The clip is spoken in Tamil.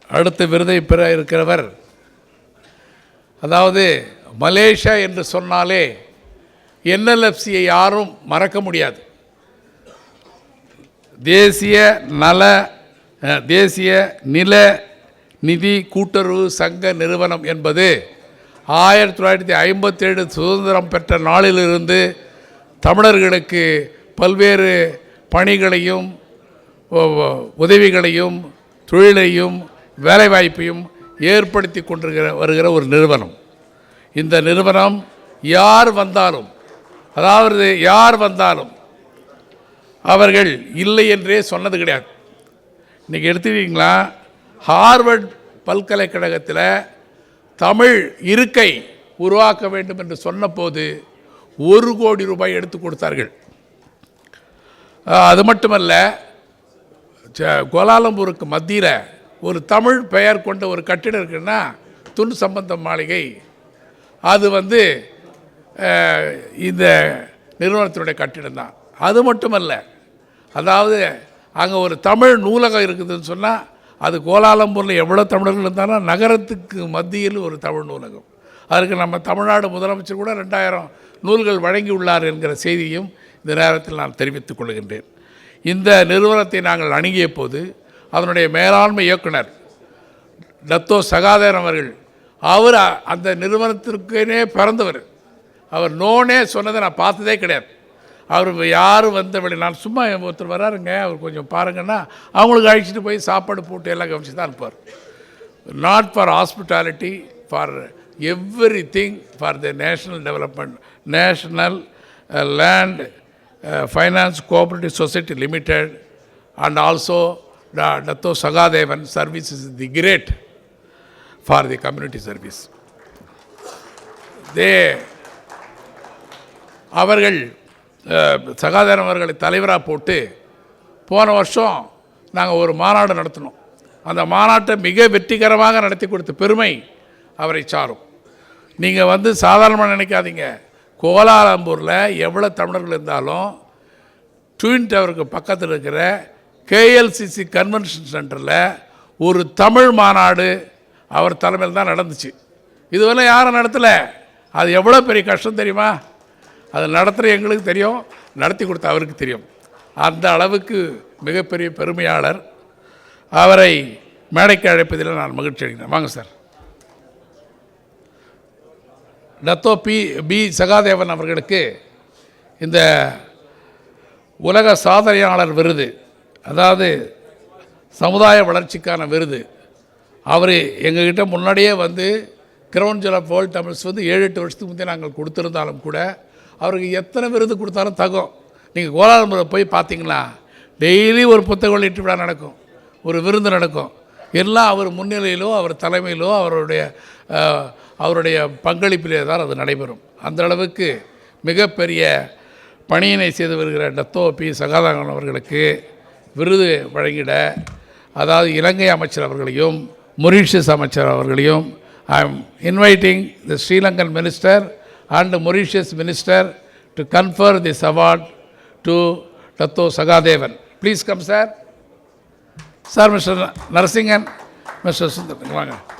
அடுத்த விருதை பெற இருக்கிறவர், அதாவது மலேசியா என்று சொன்னாலே NLFCயை யாரும் மறக்க முடியாது. தேசிய நில நிதி கூட்டுறவு சங்க நிறுவனம் என்பது 1957 சுதந்திரம் பெற்ற நாளிலிருந்து தமிழர்களுக்கு பல்வேறு பணிகளையும் உதவிகளையும் தொழிலையும் வேலைவாய்ப்பையும் ஏற்படுத்தி வருகிற ஒரு நிறுவனம். இந்த நிறுவனம் யார் வந்தாலும் அவர்கள் இல்லை என்றே சொன்னது கிடையாது. இன்றைக்கி எடுத்துக்கிட்டிங்களா, ஹார்வர்ட் பல்கலைக்கழகத்தில் தமிழ் இருக்கை உருவாக்க வேண்டும் என்று சொன்னபோது 1 கோடி ரூபாய் எடுத்து கொடுத்தார்கள். அது மட்டுமல்ல, கோலாலம்பூருக்கு மத்தியில் ஒரு தமிழ் பெயர் கொண்ட ஒரு கட்டிடம் இருக்குன்னா துன் சம்பந்தம் மாளிகை. அது இந்த நிறுவனத்தினுடைய கட்டிடம் தான். அது மட்டுமல்ல, அதாவது அங்கே ஒரு தமிழ் நூலகம் இருக்குதுன்னு சொன்னால் அது கோலாலம்பூரில் எவ்வளோ தமிழர்கள் இருந்தாலும் நகரத்துக்கு மத்தியில் ஒரு தமிழ் நூலகம். அதற்கு நம்ம தமிழ்நாடு முதலமைச்சர் கூட 2000 நூல்கள் வழங்கியுள்ளார் என்கிற செய்தியும் இந்த நேரத்தில் நான் தெரிவித்துக் கொள்கின்றேன். இந்த நிறுவனத்தை நாங்கள் அணுகிய போது அதனுடைய மேலாண்மை இயக்குனர் டத்தோ சகாதேவன் அவர்கள், அவர் அந்த நிறுவனத்திற்குனே பிறந்தவர். அவர் நோனே சொன்னதை நான் பார்த்ததே கிடையாது. அவர் யாரும் நான் சும்மா ஒருத்தர் வராருங்க, அவர் கொஞ்சம் பாருங்கன்னா அவங்களுக்கு அழைச்சிட்டு போய் சாப்பாடு போட்டு எல்லாம் கவனிச்சு தான் இருப்பார். Not for hospitality, for everything, for the national development, national land finance cooperative society limited and also Dato Sahadevan service is the great for the community service. அவர்கள் சகாதேவன் அவர்களை தலைவராக போட்டு போன வருஷம் நாங்கள் ஒரு மாநாடு நடத்தினோம். அந்த மாநாட்டை மிக வெற்றிகரமாக நடத்தி கொடுத்த பெருமை அவரை சாரும். நீங்கள் சாதாரணமாக நினைக்காதீங்க, கோலாலம்பூரில் எவ்வளோ தமிழர்கள் இருந்தாலும் ட்வின் டவருக்கு பக்கத்தில் இருக்கிற KLCC கன்வென்ஷன் சென்டரில் ஒரு தமிழ் மாநாடு அவர் தலைமையில் தான் நடந்துச்சு. இதுவரை யாரும் நடத்தலை. அது எவ்வளோ பெரிய கஷ்டம் தெரியுமா? அது நடத்துகிற எங்களுக்கு தெரியும், நடத்தி கொடுத்த அவருக்கு தெரியும். அந்த அளவுக்கு மிகப்பெரிய பெருமையாளர். அவரை மேடைக்கு அழைப்பதில் நான் மகிழ்ச்சி அடைகிறேன். வாங்க சார். டத்தோ பி சகாதேவன் அவர்களுக்கு இந்த உலக சாதனையாளர் விருது, அதாவது சமுதாய வளர்ச்சிக்கான விருது, அவர் எங்ககிட்ட முன்னாடியே crown jewel of world Tamils 7-8 வருஷத்துக்கு முந்தைய நாங்கள் கொடுத்துருந்தாலும் கூட அவருக்கு எத்தனை விருது கொடுத்தாலும் தகும். நீங்கள் கோலாலம்பூரில் போய் பார்த்தீங்களா, டெய்லி ஒரு புத்தக வெளியீட்டு விழா நடக்கும், ஒரு விருந்து நடக்கும். எல்லாம் அவர் முன்னிலையிலோ அவர் தலைமையிலோ அவருடைய பங்களிப்பிலே தான் அது நடைபெறும். அந்த அளவுக்கு மிகப்பெரிய பணியினை செய்து வருகிற டத்தோ பி சகாதேவன் அவர்களுக்கு விருது வழங்கிட, அதாவது இலங்கை அமைச்சர் அவர்களையும் மொரீஷியஸ் அமைச்சர் அவர்களையும் I am inviting the Sri Lankan minister and Mauritius minister to confer this award to Datto Sagadevan. Please come, sir. Sir, Mr. Narasingan, Mr. Sundar.